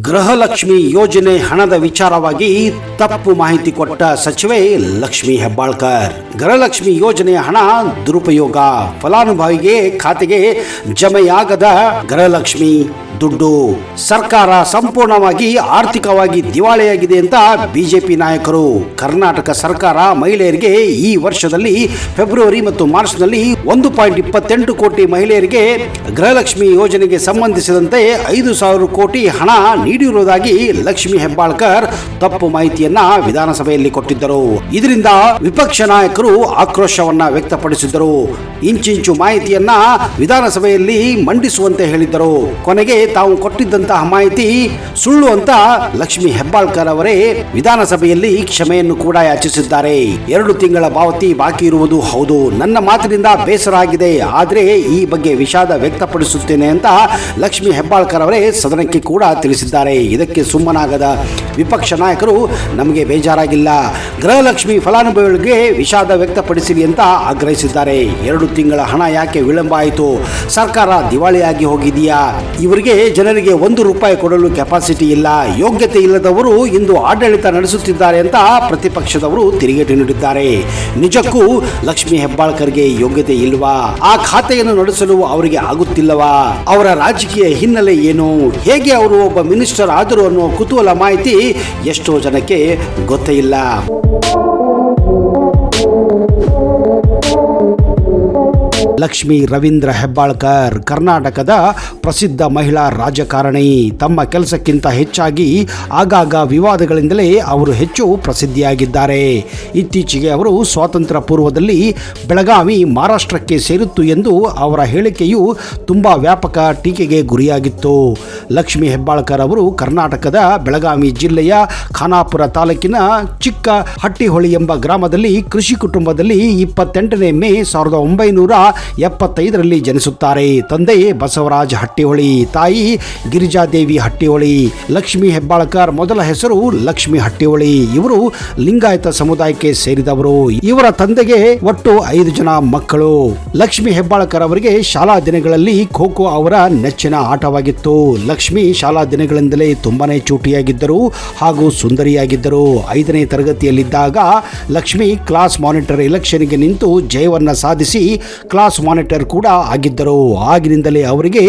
ಗೃಹಲಕ್ಷ್ಮಿ ಯೋಜನೆ ಹಣದ ವಿಚಾರವಾಗಿ ತಪ್ಪು ಮಾಹಿತಿ ಕೊಟ್ಟ ಸಚಿವೆ ಲಕ್ಷ್ಮಿ ಹೆಬ್ಬಾಳ್ಕರ್. ಗೃಹಲಕ್ಷ್ಮಿ ಯೋಜನೆಯ ಹಣ ದುರುಪಯೋಗ, ಫಲಾನುಭವಿಗೆ ಖಾತೆಗೆ ಜಮೆಯಾಗದ ಗೃಹಲಕ್ಷ್ಮಿ ದುಡ್ಡು. ಸರ್ಕಾರ ಸಂಪೂರ್ಣವಾಗಿ ಆರ್ಥಿಕವಾಗಿ ದಿವಾಳಿಯಾಗಿದೆ ಅಂತ ಬಿಜೆಪಿ ನಾಯಕರು. ಕರ್ನಾಟಕ ಸರ್ಕಾರ ಮಹಿಳೆಯರಿಗೆ ಈ ವರ್ಷದಲ್ಲಿ ಫೆಬ್ರವರಿ ಮತ್ತು ಮಾರ್ಚ್ನಲ್ಲಿ 1.28 ಕೋಟಿ ಮಹಿಳೆಯರಿಗೆ ಗೃಹಲಕ್ಷ್ಮಿ ಯೋಜನೆಗೆ ಸಂಬಂಧಿಸಿದಂತೆ 5,000 ಕೋಟಿ ಹಣ ನೀಡಿರುವುದಾಗಿ ಲಕ್ಷ್ಮಿ ಹೆಬ್ಬಾಳ್ಕರ್ ತಪ್ಪು ಮಾಹಿತಿಯನ್ನ ವಿಧಾನಸಭೆಯಲ್ಲಿ ಕೊಟ್ಟಿದ್ದರು. ಇದರಿಂದ ವಿಪಕ್ಷ ನಾಯಕರು ಆಕ್ರೋಶವನ್ನ ವ್ಯಕ್ತಪಡಿಸಿದ್ದರು. ಇಂಚಿಂಚು ಮಾಹಿತಿಯನ್ನ ವಿಧಾನಸಭೆಯಲ್ಲಿ ಮಂಡಿಸುವಂತೆ ಹೇಳಿದ್ದರು. ಕೊನೆಗೆ ತಾವು ಕೊಟ್ಟಿದ್ದಂತಹ ಮಾಹಿತಿ ಸುಳ್ಳು ಅಂತ ಲಕ್ಷ್ಮಿ ಹೆಬ್ಬಾಳ್ಕರ್ ಅವರೇ ವಿಧಾನಸಭೆಯಲ್ಲಿ ಕ್ಷಮೆಯನ್ನು ಕೂಡ ಯಾಚಿಸಿದ್ದಾರೆ. 2 ತಿಂಗಳ ಪಾವತಿ ಬಾಕಿ ಇರುವುದು ಹೌದು. ನನ್ನ ಮಾತಿನಿಂದ ಬೇಸರ ಆಗಿದೆ, ಆದರೆ ಈ ಬಗ್ಗೆ ವಿಷಾದ ವ್ಯಕ್ತಪಡಿಸುತ್ತೇನೆ ಅಂತ ಲಕ್ಷ್ಮಿ ಹೆಬ್ಬಾಳ್ಕರ್ ಅವರೇ ಸದನಕ್ಕೆ ಕೂಡ ತಿಳಿಸಿದ್ದಾರೆ. ಇದಕ್ಕೆ ಸುಮ್ಮನಾಗದ ವಿಪಕ್ಷ ನಾಯಕರು ನಮಗೆ ಬೇಜಾರಾಗಿಲ್ಲ, ಗೃಹಲಕ್ಷ್ಮಿ ಫಲಾನುಭವಿಗಳಿಗೆ ವಿಷಾದ ವ್ಯಕ್ತಪಡಿಸಿರಿ ಅಂತ ಆಗ್ರಹಿಸಿದ್ದಾರೆ. 2 ತಿಂಗಳ ಹಣ ಯಾಕೆ ವಿಳಂಬ ಆಯಿತು? ಸರ್ಕಾರ ದಿವಾಳಿಯಾಗಿ ಹೋಗಿದೆಯಾ? ಇವರಿಗೆ ಜನರಿಗೆ ₹1 ಕೊಡಲು ಕೆಪಾಸಿಟಿ ಇಲ್ಲ, ಯೋಗ್ಯತೆ ಇಲ್ಲದವರು ಇಂದು ಆಡಳಿತ ನಡೆಸುತ್ತಿದ್ದಾರೆ ಅಂತ ಪ್ರತಿಪಕ್ಷದವರು ತಿರುಗೇಟು ನೀಡಿದ್ದಾರೆ. ನಿಜಕ್ಕೂ ಲಕ್ಷ್ಮಿ ಹೆಬ್ಬಾಳ್ಕರ್ಗೆ ಯೋಗ್ಯತೆ ಇಲ್ವಾ? ಆ ಖಾತೆಯನ್ನು ನಡೆಸಲು ಅವರಿಗೆ ಆಗುತ್ತಿಲ್ಲವಾ? ಅವರ ರಾಜಕೀಯ ಹಿನ್ನೆಲೆ ಏನು? ಹೇಗೆ ಅವರು ಒಬ್ಬ ಮಿನಿಸ್ಟರ್ ಆದರು ಅನ್ನೋ ಕುತೂಹಲ ಮಾಹಿತಿ ಎಷ್ಟೋ ಜನಕ್ಕೆ ಗೊತ್ತೇ ಇಲ್ಲ. ಲಕ್ಷ್ಮಿ ರವೀಂದ್ರ ಹೆಬ್ಬಾಳ್ಕರ್ ಕರ್ನಾಟಕದ ಪ್ರಸಿದ್ಧ ಮಹಿಳಾ ರಾಜಕಾರಣಿ. ತಮ್ಮ ಕೆಲಸಕ್ಕಿಂತ ಹೆಚ್ಚಾಗಿ ಆಗಾಗ ವಿವಾದಗಳಿಂದಲೇ ಅವರು ಹೆಚ್ಚು ಪ್ರಸಿದ್ಧಿಯಾಗಿದ್ದಾರೆ. ಇತ್ತೀಚೆಗೆ ಅವರು ಸ್ವಾತಂತ್ರ್ಯ ಪೂರ್ವದಲ್ಲಿ ಬೆಳಗಾವಿ ಮಹಾರಾಷ್ಟ್ರಕ್ಕೆ ಸೇರಿತ್ತು ಎಂದು ಅವರ ಹೇಳಿಕೆಯು ತುಂಬಾ ವ್ಯಾಪಕ ಟೀಕೆಗೆ ಗುರಿಯಾಗಿತ್ತು. ಲಕ್ಷ್ಮಿ ಹೆಬ್ಬಾಳ್ಕರ್ ಅವರು ಕರ್ನಾಟಕದ ಬೆಳಗಾವಿ ಜಿಲ್ಲೆಯ ಖಾನಾಪುರ ತಾಲೂಕಿನ ಚಿಕ್ಕ ಹಟ್ಟಿಹೊಳಿ ಎಂಬ ಗ್ರಾಮದಲ್ಲಿ ಕೃಷಿ ಕುಟುಂಬದಲ್ಲಿ 28 ಮೇ 1975ರಲ್ಲಿ ಜನಿಸುತ್ತಾರೆ. ತಂದೆ ಬಸವರಾಜ ಹಟ್ಟಿಹೊಳಿ, ತಾಯಿ ಗಿರಿಜಾದೇವಿ ಹಟ್ಟಿಹೊಳಿ. ಲಕ್ಷ್ಮಿ ಹೆಬ್ಬಾಳ್ಕರ್ ಮೊದಲ ಹೆಸರು ಲಕ್ಷ್ಮಿ ಹಟ್ಟಿಹೊಳಿ. ಇವರು ಲಿಂಗಾಯತ ಸಮುದಾಯಕ್ಕೆ ಸೇರಿದವರು. ಇವರ ತಂದೆಗೆ ಒಟ್ಟು 5 ಜನ ಮಕ್ಕಳು. ಲಕ್ಷ್ಮಿ ಹೆಬ್ಬಾಳ್ಕರ್ ಅವರಿಗೆ ಶಾಲಾ ದಿನಗಳಲ್ಲಿ ಖೋ ಖೋ ಅವರ ನೆಚ್ಚಿನ ಆಟವಾಗಿತ್ತು. ಲಕ್ಷ್ಮಿ ಶಾಲಾ ದಿನಗಳಿಂದಲೇ ತುಂಬಾನೇ ಚೂಟಿಯಾಗಿದ್ದರು ಹಾಗೂ ಸುಂದರಿಯಾಗಿದ್ದರು. 5ನೇ ತರಗತಿಯಲ್ಲಿದ್ದಾಗ ಲಕ್ಷ್ಮಿ ಕ್ಲಾಸ್ ಮಾನಿಟರ್ ಎಲೆಕ್ಷನ್ಗೆ ನಿಂತು ಜಯವನ್ನ ಸಾಧಿಸಿ ಕ್ಲಾಸ್ ಮಾನಿಟರ್ ಕೂಡ ಆಗಿದ್ದರು. ಆಗಿನಿಂದಲೇ ಅವರಿಗೆ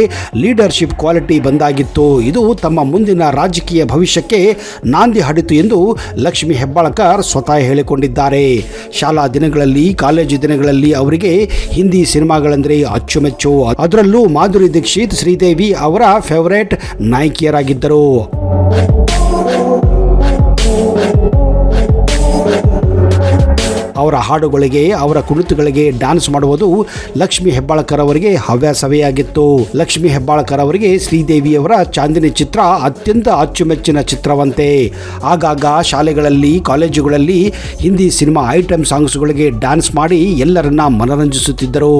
ಲೀಡರ್ಶಿಪ್ ಕ್ವಾಲಿಟಿ ಬಂದಾಗಿತ್ತು. ಇದು ತಮ್ಮ ಮುಂದಿನ ರಾಜಕೀಯ ಭವಿಷ್ಯಕ್ಕೆ ನಾಂದಿ ಹಾಡಿತು ಎಂದು ಲಕ್ಷ್ಮಿ ಹೆಬ್ಬಾಳ್ಕರ್ ಸ್ವತಃ ಹೇಳಿಕೊಂಡಿದ್ದಾರೆ. ಶಾಲಾ ದಿನಗಳಲ್ಲಿ, ಕಾಲೇಜು ದಿನಗಳಲ್ಲಿ ಅವರಿಗೆ ಹಿಂದಿ ಸಿನಿಮಾಗಳೆಂದರೆ ಅಚ್ಚುಮೆಚ್ಚು. ಅದರಲ್ಲೂ ಮಾಧುರಿ ದೀಕ್ಷಿತ್, ಶ್ರೀದೇವಿ ಅವರ ಫೇವರೇಟ್ ನಾಯಕಿಯರಾಗಿದ್ದರು. ಅವರ ಹಾಡುಗಳಿಗೆ, ಅವರ ಕುಣಿತಗಳಿಗೆ ಡ್ಯಾನ್ಸ್ ಮಾಡುವುದು ಲಕ್ಷ್ಮಿ ಹೆಬ್ಬಾಳ್ಕರ್ ಅವರಿಗೆ ಹವ್ಯಾಸವೇ ಆಗಿತ್ತು. ಲಕ್ಷ್ಮಿ ಹೆಬ್ಬಾಳ್ಕರ್ ಅವರಿಗೆ ಶ್ರೀದೇವಿಯವರ ಚಾಂದಿನಿ ಚಿತ್ರ ಅತ್ಯಂತ ಅಚ್ಚುಮೆಚ್ಚಿನ ಚಿತ್ರವಂತೆ. ಆಗಾಗ ಶಾಲೆಗಳಲ್ಲಿ, ಕಾಲೇಜುಗಳಲ್ಲಿ ಹಿಂದಿ ಸಿನಿಮಾ ಐಟಮ್ ಸಾಂಗ್ಸ್ಗಳಿಗೆ ಡ್ಯಾನ್ಸ್ ಮಾಡಿ ಎಲ್ಲರನ್ನ ಮನರಂಜಿಸುತ್ತಿದ್ದರು.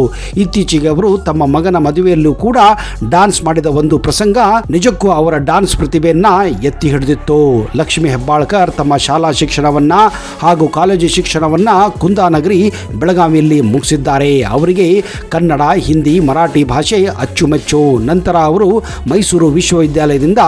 ಇತ್ತೀಚೆಗೆ ಅವರು ತಮ್ಮ ಮಗನ ಮದುವೆಯಲ್ಲೂ ಕೂಡ ಡ್ಯಾನ್ಸ್ ಮಾಡಿದ ಒಂದು ಪ್ರಸಂಗ ನಿಜಕ್ಕೂ ಅವರ ಡ್ಯಾನ್ಸ್ ಪ್ರತಿಭೆಯನ್ನ ಎತ್ತಿ ಹಿಡಿದಿತ್ತು. ಲಕ್ಷ್ಮಿ ಹೆಬ್ಬಾಳ್ಕರ್ ತಮ್ಮ ಶಾಲಾ ಶಿಕ್ಷಣವನ್ನ ಹಾಗೂ ಕಾಲೇಜು ಶಿಕ್ಷಣವನ್ನ ಕುಂದಾನಗರಿ ಬೆಳಗಾವಿಯಲ್ಲಿ ಮುಗಿಸಿದ್ದಾರೆ. ಅವರಿಗೆ ಕನ್ನಡ, ಹಿಂದಿ, ಮರಾಠಿ ಭಾಷೆ ಅಚ್ಚುಮೆಚ್ಚು. ನಂತರ ಅವರು ಮೈಸೂರು ವಿಶ್ವವಿದ್ಯಾಲಯದಿಂದ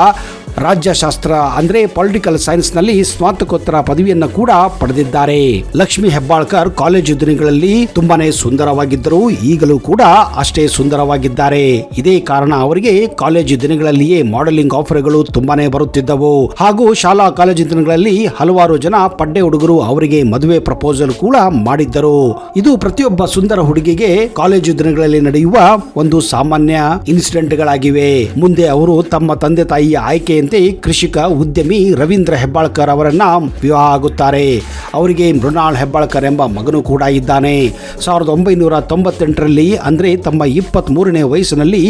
ರಾಜ್ಯಶಾಸ್ತ್ರ ಅಂದರೆ ಪೊಲಿಟಿಕಲ್ ಸೈನ್ಸ್ನಲ್ಲಿ ಸ್ನಾತಕೋತ್ತರ ಪದವಿಯನ್ನು ಕೂಡ ಪಡೆದಿದ್ದಾರೆ. ಲಕ್ಷ್ಮಿ ಹೆಬ್ಬಾಳ್ಕರ್ ಕಾಲೇಜು ದಿನಗಳಲ್ಲಿ ತುಂಬಾನೇ ಸುಂದರವಾಗಿದ್ದರು. ಈಗಲೂ ಕೂಡ ಅಷ್ಟೇ ಸುಂದರವಾಗಿದ್ದಾರೆ. ಇದೇ ಕಾರಣ ಅವರಿಗೆ ಕಾಲೇಜು ದಿನಗಳಲ್ಲಿಯೇ ಮಾಡೆಲಿಂಗ್ ಆಫರ್ಗಳು ತುಂಬಾನೇ ಬರುತ್ತಿದ್ದವು. ಹಾಗೂ ಶಾಲಾ ಕಾಲೇಜು ದಿನಗಳಲ್ಲಿ ಹಲವಾರು ಜನ ಪಡ್ಡೆ ಹುಡುಗರು ಅವರಿಗೆ ಮದುವೆ ಪ್ರಪೋಸಲ್ ಕೂಡ ಮಾಡಿದ್ದರು. ಇದು ಪ್ರತಿಯೊಬ್ಬ ಸುಂದರ ಹುಡುಗಿಗೆ ಕಾಲೇಜು ದಿನಗಳಲ್ಲಿ ನಡೆಯುವ ಒಂದು ಸಾಮಾನ್ಯ ಇನ್ಸಿಡೆಂಟ್ಗಳಾಗಿವೆ. ಮುಂದೆ ಅವರು ತಮ್ಮ ತಂದೆ ತಾಯಿಯ ಆಯ್ಕೆಯಂತೆ ಕೃಷಿಕ ಉದ್ಯಮಿ ರವೀಂದ್ರ ಹೆಬ್ಬಾಳ್ಕರ್ ಅವರನ್ನ ವಿವಾಹ ಆಗುತ್ತಾರೆ. ಅವರಿಗೆ ಮೃಣಾಲ್ ಹೆಬ್ಬಾಳ್ಕರ್ ಎಂಬ ಮಗನು ಕೂಡ ಇದ್ದಾನೆ. 1998ರಲ್ಲಿ ಅಂದರೆ ತಮ್ಮ 23ನೇ ವಯಸ್ಸಿನಲ್ಲಿ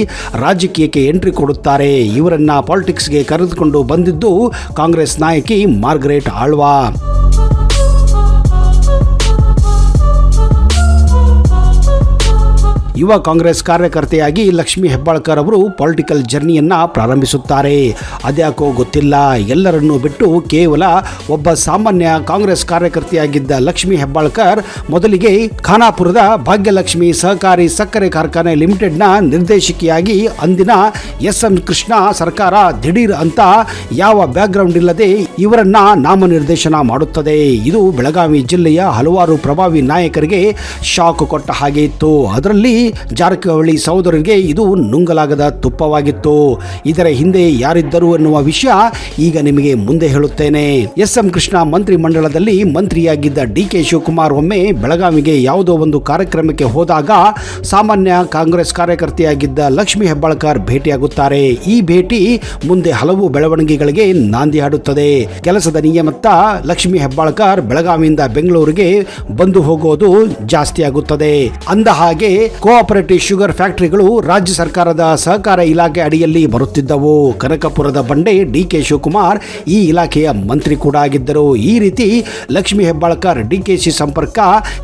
ರಾಜಕೀಯಕ್ಕೆ ಎಂಟ್ರಿ ಕೊಡುತ್ತಾರೆ. ಇವರನ್ನ ಪಾಲಿಟಿಕ್ಸ್ಗೆ ಕರೆದುಕೊಂಡು ಬಂದಿದ್ದು ಕಾಂಗ್ರೆಸ್ ನಾಯಕಿ ಮಾರ್ಗರೆಟ್ ಆಳ್ವಾ. ಯುವ ಕಾಂಗ್ರೆಸ್ ಕಾರ್ಯಕರ್ತೆಯಾಗಿ ಲಕ್ಷ್ಮೀ ಹೆಬ್ಬಾಳ್ಕರ್ ಅವರು ಪೊಲಿಟಿಕಲ್ ಜರ್ನಿಯನ್ನ ಪ್ರಾರಂಭಿಸುತ್ತಾರೆ. ಅದ್ಯಾಕೋ ಗೊತ್ತಿಲ್ಲ, ಎಲ್ಲರನ್ನೂ ಬಿಟ್ಟು ಕೇವಲ ಒಬ್ಬ ಸಾಮಾನ್ಯ ಕಾಂಗ್ರೆಸ್ ಕಾರ್ಯಕರ್ತೆಯಾಗಿದ್ದ ಲಕ್ಷ್ಮೀ ಹೆಬ್ಬಾಳ್ಕರ್ ಮೊದಲಿಗೆ ಖಾನಾಪುರದ ಭಾಗ್ಯಲಕ್ಷ್ಮಿ ಸಹಕಾರಿ ಸಕ್ಕರೆ ಕಾರ್ಖಾನೆ ಲಿಮಿಟೆಡ್ನ ನಿರ್ದೇಶಕಿಯಾಗಿ ಅಂದಿನ ಎಸ್.ಎಂ. ಕೃಷ್ಣ ಸರ್ಕಾರ ದಿಢೀರ್ ಅಂತ ಯಾವ ಬ್ಯಾಕ್ಗ್ರೌಂಡ್ ಇಲ್ಲದೆ ಇವರನ್ನ ನಾಮನಿರ್ದೇಶನ ಮಾಡುತ್ತದೆ. ಇದು ಬೆಳಗಾವಿ ಜಿಲ್ಲೆಯ ಹಲವಾರು ಪ್ರಭಾವಿ ನಾಯಕರಿಗೆ ಶಾಕ್ ಕೊಟ್ಟ ಹಾಗೆ ಇತ್ತು. ಅದರಲ್ಲಿ ಜಾರಕಿಹೊಳಿ ಸಹೋದರರಿಗೆ ಇದು ನುಂಗಲಾಗದ ತುಪ್ಪವಾಗಿತ್ತು. ಇದರ ಹಿಂದೆ ಯಾರಿದ್ದರು ಎನ್ನುವ ವಿಷಯ ಈಗ ನಿಮಗೆ ಮುಂದೆ ಹೇಳುತ್ತೇನೆ. ಎಸ್.ಎಂ. ಕೃಷ್ಣ ಮಂತ್ರಿ ಮಂಡಲದಲ್ಲಿ ಮಂತ್ರಿಯಾಗಿದ್ದ ಡಿ.ಕೆ. ಶಿವಕುಮಾರ್ ಒಮ್ಮೆ ಬೆಳಗಾವಿಗೆ ಯಾವುದೋ ಒಂದು ಕಾರ್ಯಕ್ರಮಕ್ಕೆ ಹೋದಾಗ ಸಾಮಾನ್ಯ ಕಾಂಗ್ರೆಸ್ ಕಾರ್ಯಕರ್ತೆಯಾಗಿದ್ದ ಲಕ್ಷ್ಮೀ ಹೆಬ್ಬಾಳ್ಕರ್ ಭೇಟಿಯಾಗುತ್ತಾರೆ. ಈ ಭೇಟಿ ಮುಂದೆ ಹಲವು ಬೆಳವಣಿಗೆಗಳಿಗೆ ನಾಂದಿ ಹಾಡುತ್ತದೆ. ಕೆಲಸದ ನಿಯಮಿತ್ತ ಲಕ್ಷ್ಮೀ ಹೆಬ್ಬಾಳ್ಕರ್ ಬೆಳಗಾವಿಯಿಂದ ಬೆಂಗಳೂರಿಗೆ ಬಂದು ಹೋಗೋದು ಜಾಸ್ತಿ ಆಗುತ್ತದೆ. ಅಂದ ಹಾಗೆ ಕೋಆಪರೇಟಿವ್ ಶುಗರ್ ಫ್ಯಾಕ್ಟರಿಗಳು ರಾಜ್ಯ ಸರ್ಕಾರದ ಸಹಕಾರ ಇಲಾಖೆ ಅಡಿಯಲ್ಲಿ ಬರುತ್ತಿದ್ದವು. ಕನಕಪುರದ ಬಂಡೆ ಡಿ.ಕೆ. ಶಿವಕುಮಾರ್ ಈ ಇಲಾಖೆಯ ಮಂತ್ರಿ ಕೂಡ ಆಗಿದ್ದರು. ಈ ರೀತಿ ಲಕ್ಷ್ಮೀ ಹೆಬ್ಬಾಳ್ಕರ್ ಡಿ.ಕೆ.ಶಿ ಸಂಪರ್ಕ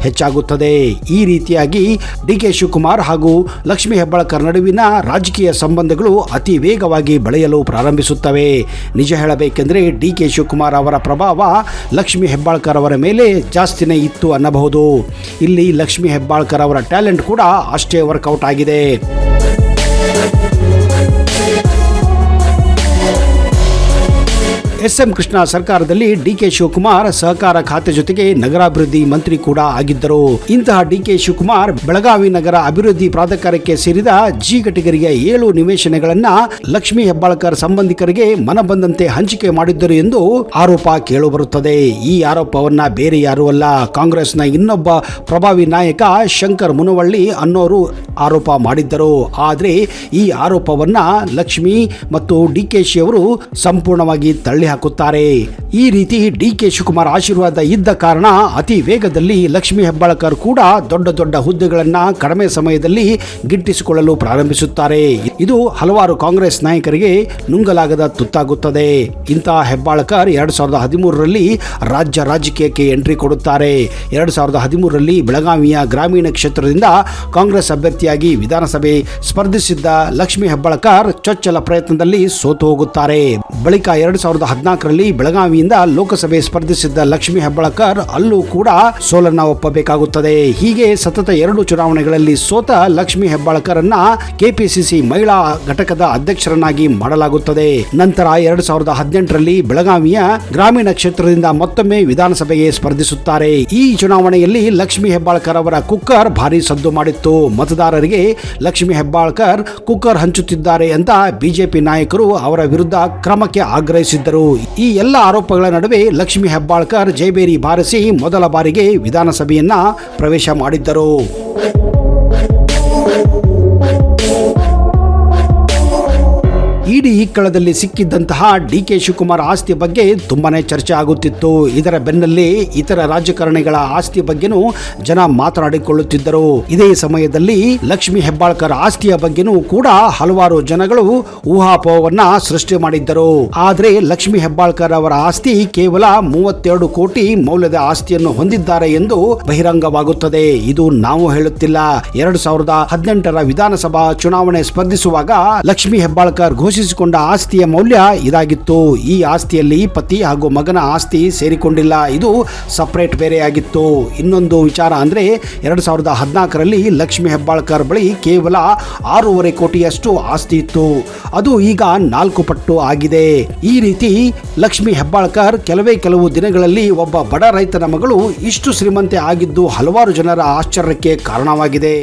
ಹೆಚ್ಚಾಗುತ್ತದೆ. ಈ ರೀತಿಯಾಗಿ ಡಿ.ಕೆ. ಶಿವಕುಮಾರ್ ಹಾಗೂ ಲಕ್ಷ್ಮೀ ಹೆಬ್ಬಾಳ್ಕರ್ ನಡುವಿನ ರಾಜಕೀಯ ಸಂಬಂಧಗಳು ಅತಿ ವೇಗವಾಗಿ ಬೆಳೆಯಲು ಪ್ರಾರಂಭಿಸುತ್ತವೆ. ನಿಜ ಹೇಳಬೇಕೆಂದರೆ ಡಿ.ಕೆ. ಶಿವಕುಮಾರ್ ಅವರ ಪ್ರಭಾವ ಲಕ್ಷ್ಮೀ ಹೆಬ್ಬಾಳ್ಕರ್ ಅವರ ಮೇಲೆ ಜಾಸ್ತಿನೇ ಇತ್ತು ಅನ್ನಬಹುದು. ಇಲ್ಲಿ ಲಕ್ಷ್ಮೀ ಹೆಬ್ಬಾಳ್ಕರ್ ಅವರ ಟ್ಯಾಲೆಂಟ್ ಕೂಡ ಅಷ್ಟೇ ವರ್ಕೌಟ್ ಆಗಿದೆ. ಎಸ್.ಎಂ. ಕೃಷ್ಣ ಸರ್ಕಾರದಲ್ಲಿ ಡಿ.ಕೆ. ಶಿವಕುಮಾರ್ ಸಹಕಾರ ಖಾತೆ ಜೊತೆಗೆ ನಗರಾಭಿವೃದ್ಧಿ ಮಂತ್ರಿ ಕೂಡ ಆಗಿದ್ದರು. ಇಂತಹ ಡಿ.ಕೆ. ಶಿವಕುಮಾರ್ ಬೆಳಗಾವಿ ನಗರ ಅಭಿವೃದ್ಧಿ ಪ್ರಾಧಿಕಾರಕ್ಕೆ ಸೇರಿದ ಜಿ ಕಟಗರಿಗೆ 7 ನಿವೇಶನಗಳನ್ನ ಲಕ್ಷ್ಮೀ ಹೆಬ್ಬಾಳ್ಕರ್ ಸಂಬಂಧಿಕರಿಗೆ ಮನಬಂದಂತೆ ಹಂಚಿಕೆ ಮಾಡಿದ್ದರು ಎಂದು ಆರೋಪ ಕೇಳಿಬರುತ್ತದೆ. ಈ ಆರೋಪವನ್ನ ಬೇರೆ ಯಾರೂ ಅಲ್ಲ, ಕಾಂಗ್ರೆಸ್ನ ಇನ್ನೊಬ್ಬ ಪ್ರಭಾವಿ ನಾಯಕ ಶಂಕರ್ ಮುನವಳ್ಳಿ ಅನ್ನೋರು ಆರೋಪ ಮಾಡಿದ್ದರು. ಆದರೆ ಈ ಆರೋಪವನ್ನ ಲಕ್ಷ್ಮೀ ಮತ್ತು ಡಿ.ಕೆ.ಶಿ ಅವರು ಸಂಪೂರ್ಣವಾಗಿ ತಳ್ಳಿ ಹಾಕುತ್ತಾರೆ. ಈ ರೀತಿ ಡಿ.ಕೆ. ಶಿವಕುಮಾರ್ ಆಶೀರ್ವಾದ ಇದ್ದ ಕಾರಣ ಅತಿ ವೇಗದಲ್ಲಿ ಲಕ್ಷ್ಮೀ ಹೆಬ್ಬಾಳ್ಕರ್ ಕೂಡ ದೊಡ್ಡ ದೊಡ್ಡ ಹುದ್ದೆಗಳನ್ನ ಕಡಿಮೆ ಸಮಯದಲ್ಲಿ ಗಿಟ್ಟಿಸಿಕೊಳ್ಳಲು ಪ್ರಾರಂಭಿಸುತ್ತಾರೆ. ಇದು ಹಲವಾರು ಕಾಂಗ್ರೆಸ್ ನಾಯಕರಿಗೆ ನುಂಗಲಾಗದ ತುತ್ತಾಗುತ್ತದೆ. ಇಂತಹ ಹೆಬ್ಬಾಳ್ಕರ್ 2013ರಲ್ಲಿ ರಾಜ್ಯ ರಾಜಕೀಯಕ್ಕೆ ಎಂಟ್ರಿ ಕೊಡುತ್ತಾರೆ. 2013ರಲ್ಲಿ ಬೆಳಗಾವಿಯ ಗ್ರಾಮೀಣ ಕ್ಷೇತ್ರದಿಂದ ಕಾಂಗ್ರೆಸ್ ಅಭ್ಯರ್ಥಿಯಾಗಿ ವಿಧಾನಸಭೆ ಸ್ಪರ್ಧಿಸಿದ್ದ ಲಕ್ಷ್ಮೀ ಹೆಬ್ಬಾಳ್ಕರ್ ಚೊಚ್ಚಲ ಪ್ರಯತ್ನದಲ್ಲಿ ಸೋತು ಹೋಗುತ್ತಾರೆ. ಬಳಿಕ 2014ರಲ್ಲಿ ಬೆಳಗಾವಿಯಿಂದ ಲೋಕಸಭೆ ಸ್ಪರ್ಧಿಸಿದ್ದ ಲಕ್ಷ್ಮೀ ಹೆಬ್ಬಾಳ್ಕರ್ ಅಲ್ಲೂ ಕೂಡ ಸೋಲನ್ನ ಒಪ್ಪಬೇಕಾಗುತ್ತದೆ. ಹೀಗೆ ಸತತ 2 ಚುನಾವಣೆಗಳಲ್ಲಿ ಸೋತ ಲಕ್ಷ್ಮೀ ಹೆಬ್ಬಾಳ್ಕರ್ ಅನ್ನ ಕೆಪಿಸಿಸಿ ಮಹಿಳಾ ಘಟಕದ ಅಧ್ಯಕ್ಷರನ್ನಾಗಿ ಮಾಡಲಾಗುತ್ತದೆ. ನಂತರ 2018ರಲ್ಲಿ ಬೆಳಗಾವಿಯ ಗ್ರಾಮೀಣ ಕ್ಷೇತ್ರದಿಂದ ಮತ್ತೊಮ್ಮೆ ವಿಧಾನಸಭೆಗೆ ಸ್ಪರ್ಧಿಸುತ್ತಾರೆ. ಈ ಚುನಾವಣೆಯಲ್ಲಿ ಲಕ್ಷ್ಮೀ ಹೆಬ್ಬಾಳ್ಕರ್ ಅವರ ಕುಕ್ಕರ್ ಭಾರಿ ಸದ್ದು ಮಾಡಿತ್ತು. ಮತದಾರರಿಗೆ ಲಕ್ಷ್ಮೀ ಹೆಬ್ಬಾಳ್ಕರ್ ಕುಕ್ಕರ್ ಹಂಚುತ್ತಿದ್ದಾರೆ ಅಂತ ಬಿಜೆಪಿ ನಾಯಕರು ಅವರ ವಿರುದ್ಧ ಕ್ರಮಕ್ಕೆ ಆಗ್ರಹಿಸಿದ್ದರು. ಈ ಎಲ್ಲ ಆರೋಪಗಳ ನಡುವೆ ಲಕ್ಷ್ಮೀ ಹೆಬ್ಬಾಳ್ಕರ್ ಜೈಬೇರಿ ಬಾರಿಸಿ ಮೊದಲ ಬಾರಿಗೆ ವಿಧಾನಸಭೆಯನ್ನ ಪ್ರವೇಶ ಮಾಡಿದ್ದರು. ಇಡಿ ಇಕ್ಕಳದಲ್ಲಿ ಸಿಕ್ಕಿದ್ದಂತಹ ಡಿ.ಕೆ. ಶಿವಕುಮಾರ್ ಆಸ್ತಿ ಬಗ್ಗೆ ತುಂಬಾನೇ ಚರ್ಚೆ ಆಗುತ್ತಿತ್ತು. ಇದರ ಬೆನ್ನಲ್ಲೇ ಇತರ ರಾಜಕಾರಣಿಗಳ ಆಸ್ತಿ ಬಗ್ಗೆನೂ ಜನ ಮಾತನಾಡಿಕೊಳ್ಳುತ್ತಿದ್ದರು. ಇದೇ ಸಮಯದಲ್ಲಿ ಲಕ್ಷ್ಮೀ ಹೆಬ್ಬಾಳ್ಕರ್ ಆಸ್ತಿಯ ಬಗ್ಗೆನೂ ಕೂಡ ಹಲವಾರು ಜನಗಳು ಊಹಾಪೋಹವನ್ನ ಸೃಷ್ಟಿ ಮಾಡಿದ್ದರು. ಆದರೆ ಲಕ್ಷ್ಮೀ ಹೆಬ್ಬಾಳ್ಕರ್ ಅವರ ಆಸ್ತಿ ಕೇವಲ 32 ಕೋಟಿ ಮೌಲ್ಯದ ಆಸ್ತಿಯನ್ನು ಹೊಂದಿದ್ದಾರೆ ಎಂದು ಬಹಿರಂಗವಾಗುತ್ತದೆ. ಇದು ನಾವು ಹೇಳುತ್ತಿಲ್ಲ. 2018ರ ವಿಧಾನಸಭಾ ಚುನಾವಣೆ ಸ್ಪರ್ಧಿಸುವಾಗ ಲಕ್ಷ್ಮೀ ಹೆಬ್ಬಾಳ್ಕರ್ ಘೋಷಿಸಿಕೊಂಡ ಆಸ್ತಿಯ ಮೌಲ್ಯ ಇದಾಗಿತ್ತು. ಈ ಆಸ್ತಿಯಲ್ಲಿ ಪತಿ ಹಾಗೂ ಮಗನ ಆಸ್ತಿ ಸೇರಿಕೊಂಡಿಲ್ಲ, ಇದು ಸಪರೇಟ್ ಬೇರೆಯಾಗಿತ್ತು. ಇನ್ನೊಂದು ವಿಚಾರ ಅಂದ್ರೆ 2014ರಲ್ಲಿ ಲಕ್ಷ್ಮೀ ಹೆಬ್ಬಾಳ್ಕರ್ ಬಳಿ ಕೇವಲ 6.5 ಕೋಟಿಯಷ್ಟು ಆಸ್ತಿ ಇತ್ತು. ಅದು ಈಗ 4 ಪಟ್ಟು ಆಗಿದೆ. ಈ ರೀತಿ ಲಕ್ಷ್ಮೀ ಹೆಬ್ಬಾಳ್ಕರ್ ಕೆಲವು ದಿನಗಳಲ್ಲಿ ಒಬ್ಬ ಬಡ ರೈತನ ಮಗಳು ಇಷ್ಟು ಶ್ರೀಮಂತೆ ಆಗಿದ್ದು ಹಲವಾರು ಜನರ ಆಶ್ಚರ್ಯಕ್ಕೆ ಕಾರಣವಾಗಿದೆ.